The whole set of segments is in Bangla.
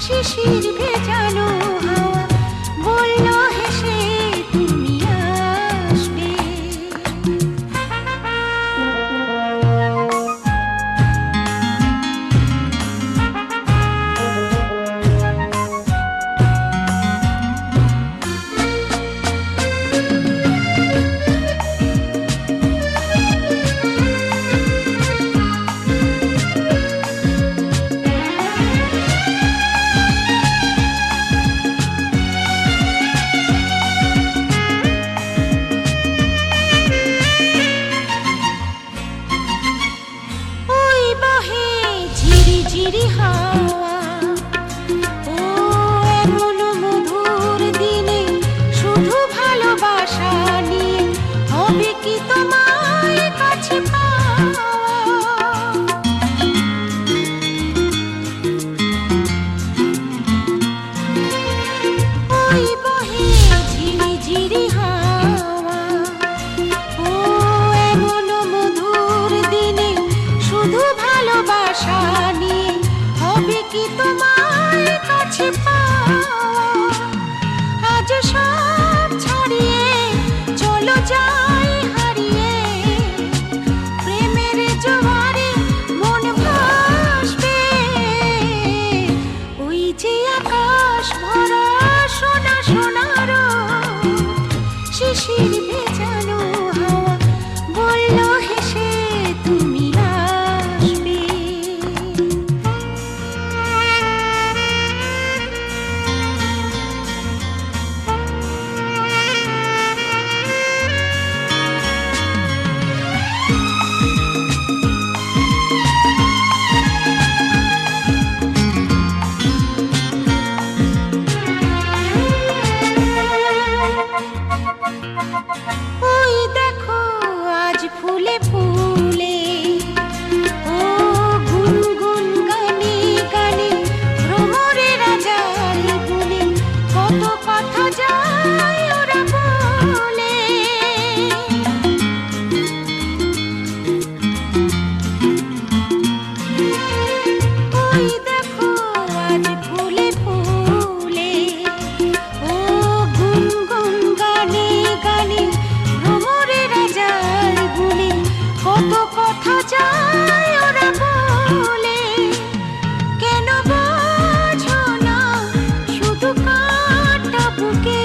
শিশির ভেজানো হাওয়া বলল হেসে তুমি আসবে। ঝিরি হাওয়া ও এমন মধুর দিনে শুধু ভালোবাসা নিয়ে হবে কি তোমায় কাছে পাওয়া। ওই বহে ঝিরি ঝিরি হাওয়া ও এমন মধুর দিনে শুধু ভালোবাসা নিয়ে হবে কি তোমার কাছে পাওয়া। আজ সব ছাড়িয়ে চলো যাই হারিয়ে প্রেমের জোয়ারে মন ভাসবে। ওই যে আকাশ ভরা সোনা সোনার শিশির ভেজানো হাওয়া বলল হেসে তুমি আসবে। ওই দেখো আজ ফুলে ফুলে ও গুনগুন গানে গানে ভ্রমরের রাজার গুনে কত কথা যায় ওরা বলে। ওই দেখো আজ ফুলে ফুলে ও গুনগুন গানে গানে ভ্রমরের রাজার গুনে কত কথা যায় ওরা বলে। কেন বোঝো না শুধু কাঁটা বুকে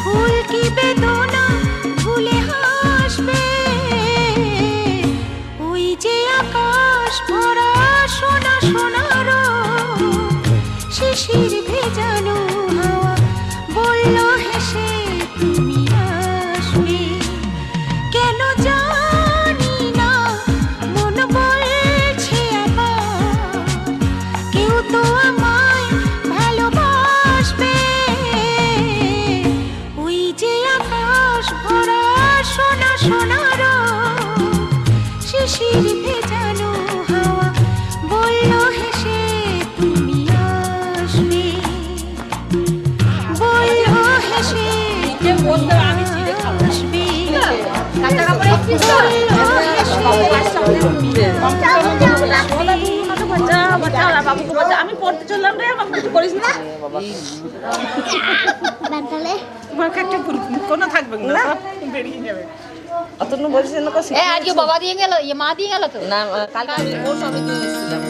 ফুল কি বেদনা ভুলে হাসবে। ওই যে আকাশ ভরা সোনা সোনার শিশির ভেজানো হাওয়া বলল হেসে তুমি আসবে। কেন জানি না মন বলছে আবার কেউ তো আমায় ভালোবাসবে। ওই যে আকাশ ভরা সোনা সোনার শিশির ভেজানো হাওয়া বলল হেসে তুমি আসবে। বলল হেসে আসবে। আমি পড়তে চললাম রে, আমার কিছু করিস না। কোনো থাকবে না, বেরিয়ে যাবে। অতনু বলছিস না আজকে বাবা দিয়ে গেল, মা দিয়ে গেল তো না, কালকে আমি ওর সঙ্গে দিয়ে এসেছিলাম।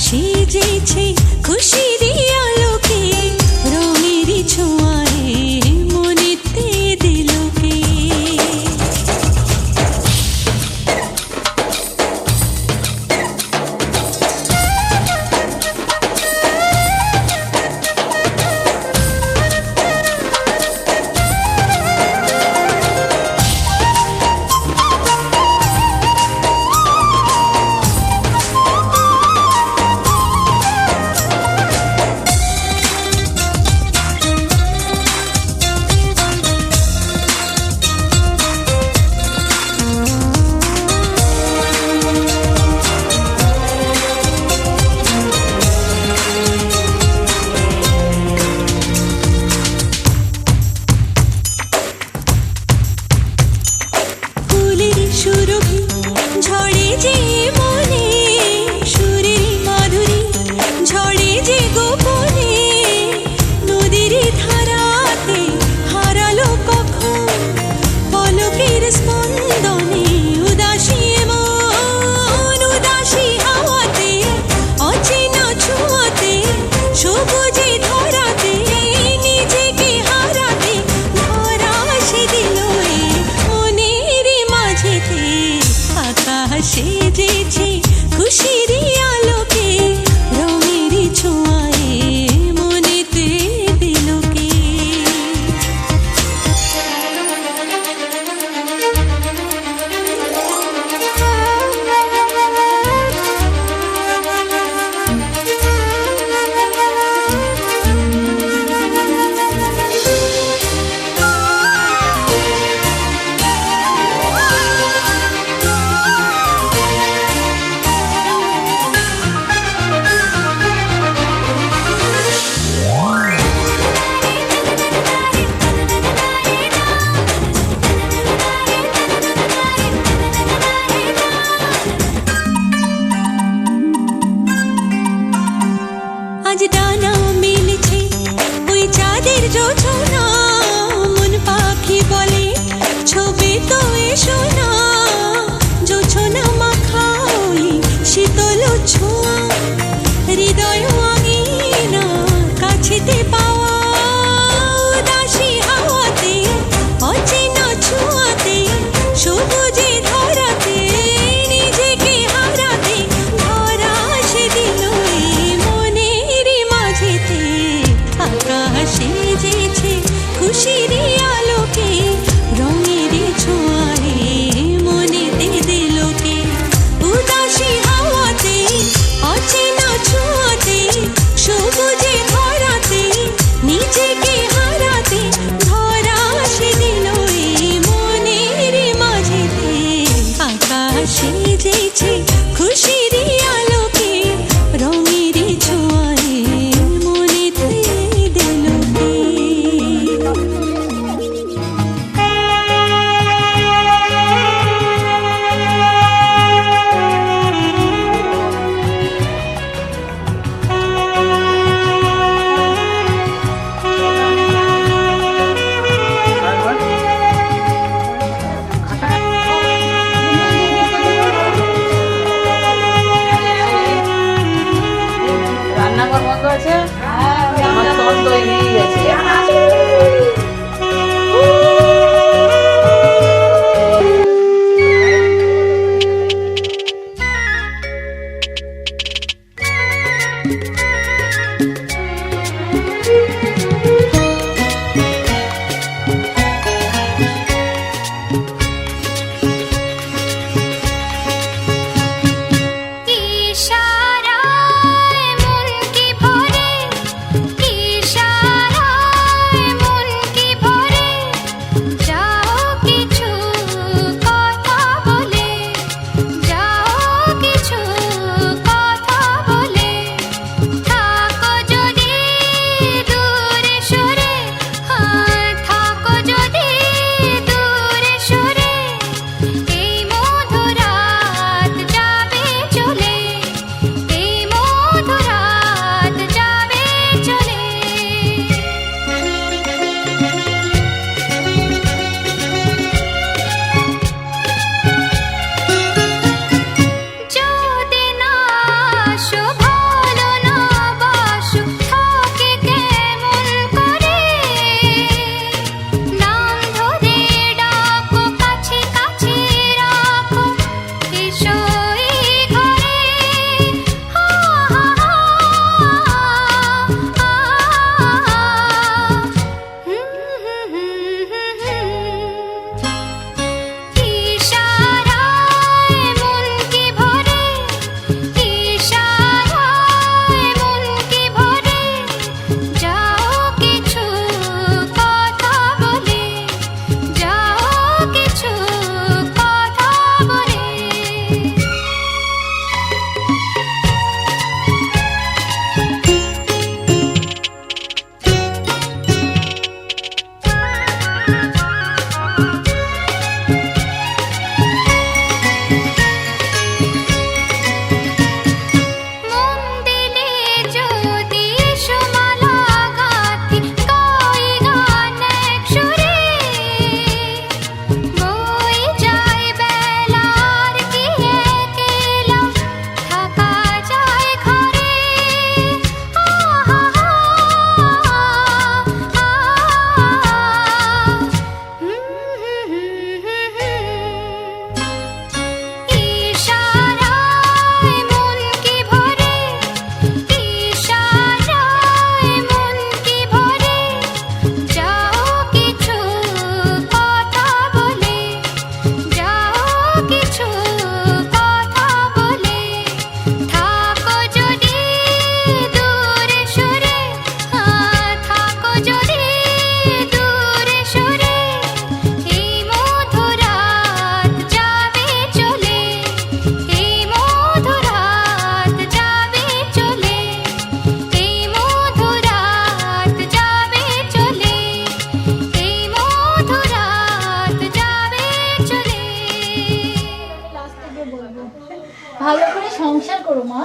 সেজেছে খুশির আলোকে রঙের ছোঁয়ায় মনেতে দিলকে সুরভি ঝড়ে যে মনে সুরের মাধুরী ঝড়ে যে গোপনে নদীর ধারাতে হারালো কখন পলকের স্পন্দনে উদাসী মন উদাসী হাওয়াতে অচেনা ছোঁয়াতে সবুজে ধরাতে নিজেকে হারাতে ধরা সে দিল মনের মাঝেতে আকাশ সেজেছে খুশির আলোকে রঙের ছোঁয়ায় মনেতে দিলকে আজ ডানা মেলেছে ওই চাঁদের জোছনা মন পাখি বলে ছবি তো এসো না জোছনা মাখা ওই শীতল ছোঁয়া হৃদয় আঙিনা কাছেতে পাওয়া উদাসী হাওয়াতে অচেনা ছোঁয়াতে সবুজে ধরাতে নিজেকে হারাতে ধরা সে দিল মনের মাঝেতে আকাশ সেজেছে খুশির আলোকে রঙের ছোঁয়ায় মনেতে দিলকে উদাসী হাওয়াতে করে সংসার করো মা।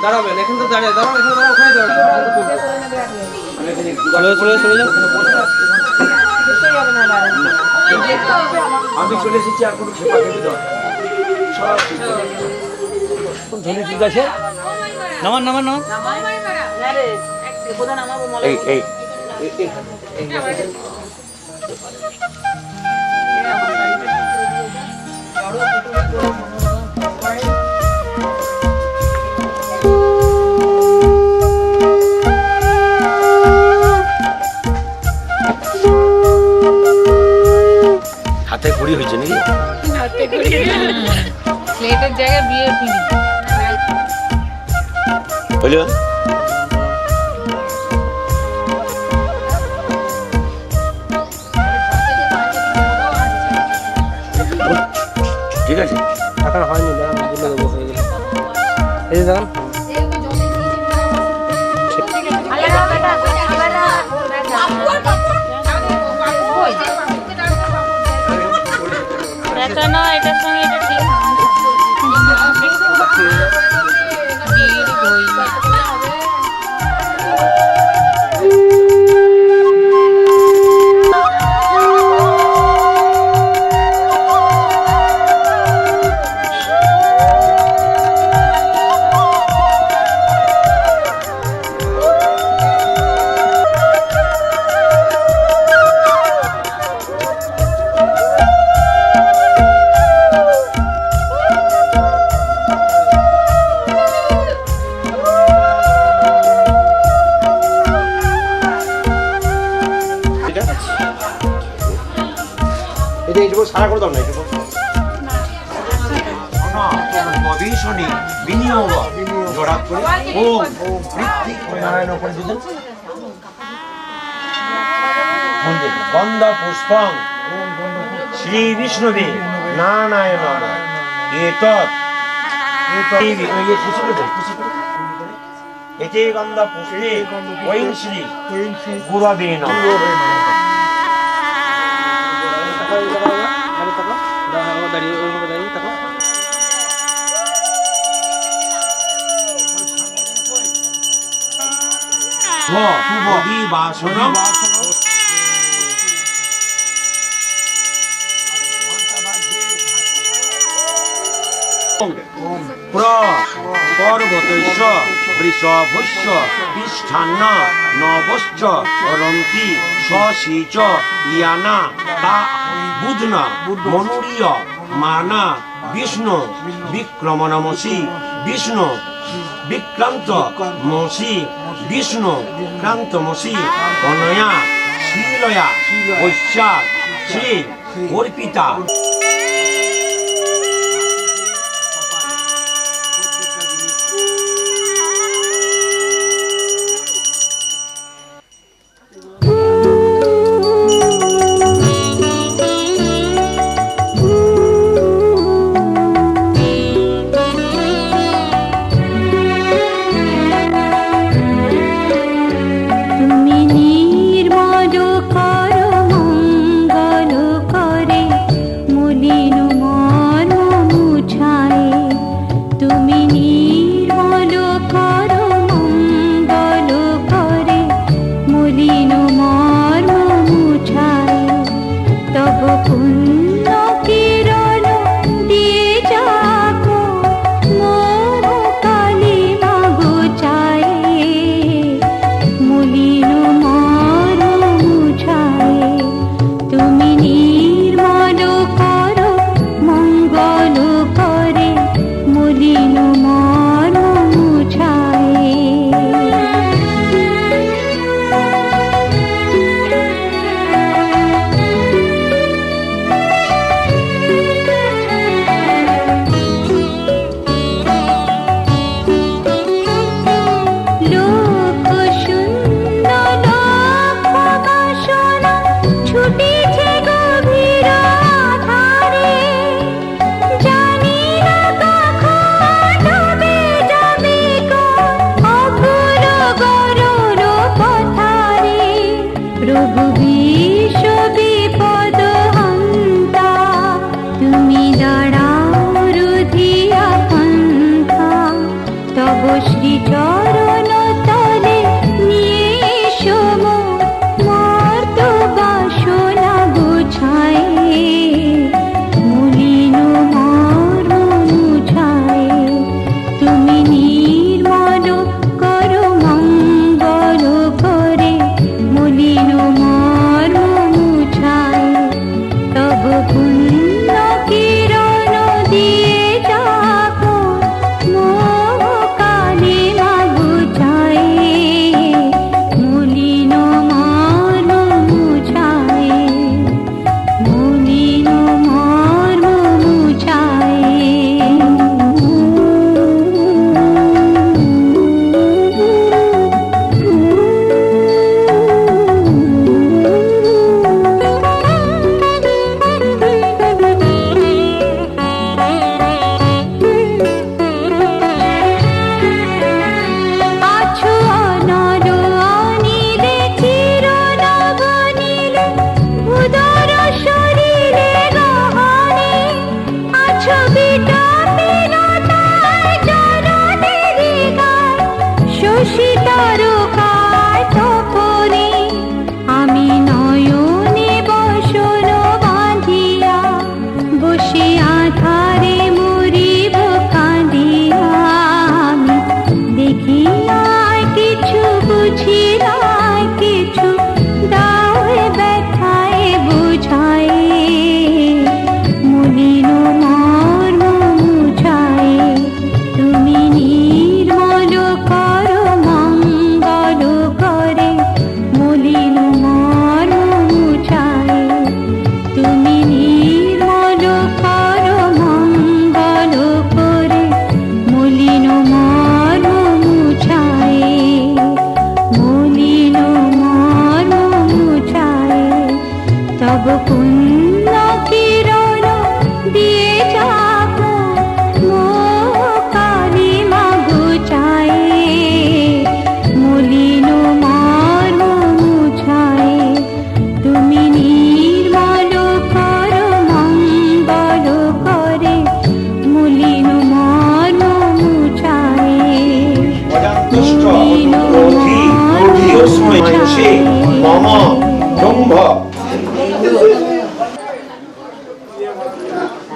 দাঁড়াবেন এখান তো দাঁড়িয়ে দাঁড়ান এখানে দাঁড়াও ওখানে আমি চলে এসেছি আর কোনো খেপা খেপে দাও সব ধনী ঠিক আছে নামান নামান নামান এই এই হাতে ঘুরি হয়েছে নাকি হাতে ঘুরি প্লেটের জায়গায় বিয়ে পিনি হলো ঠিক আছে টাকা হয়নি দাঁড়ান বলে দেবো হয়ে গেল এই যে দাঁড়ান এটা না এটার সঙ্গে এটা ঠিক এটা এইটুকু সারা করে দাও না এইটুকু অধীশনি বিনিয়োগ জোড়া করে ওম বৃত্তি নারায়ণ উপরে দিলেন গন্ধ পুষ্পং শ্রী বিষ্ণুবে নারায়ণ এতৎ এতে গন্ধ পুষ্পে ওং শ্রী গুরবে নমঃ পর্বতৈশ্চ বৃষভস্য তিষ্ঠান্ন নবশ্চ রন্তি সশীচ ইয়ানা তা বুধনা মনুরীয় মানা বিষ্ণু বিক্রমণমসি বিষ্ণু বিক্রান্ত মসি বিষ্ণু ক্রান্তমসি অনয়া শীলয়া ঐশ্যা শ্রী অর্পিতা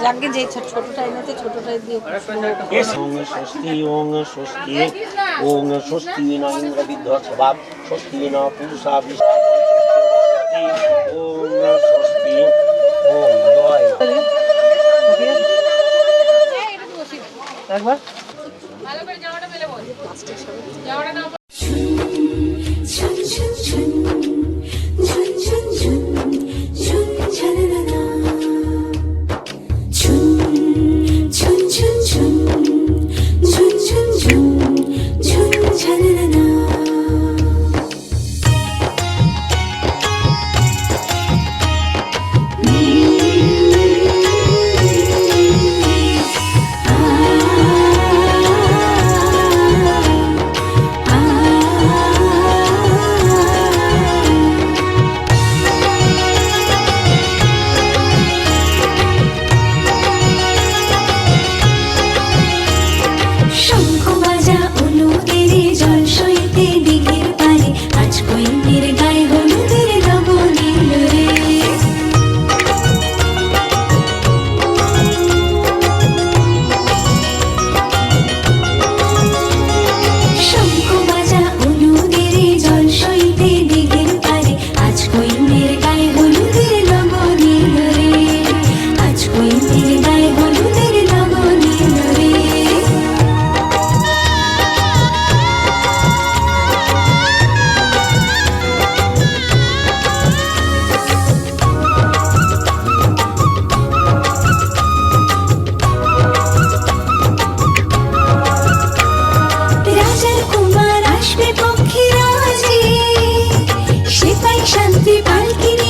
যাকে যে ছোটটাই নিতে ছোটটাই দিয়ে স্বস্তি ওং স্বস্তি ওং স্বস্তি ন ইন্দ্র বিদ্ধস্বাব স্বস্তি ন পুরুষা ওং স্বস্তি ওং জয় একবার ভালো করে জামাটা মেলে বল জামাটা নাও ছুন ছুন ছুন ছুন ছুন ছুন ছুন ছলনা ছুন ছুন ছুন ছুন ছুন ছুন ছুন ছুন ছলনা শান্তি পালকি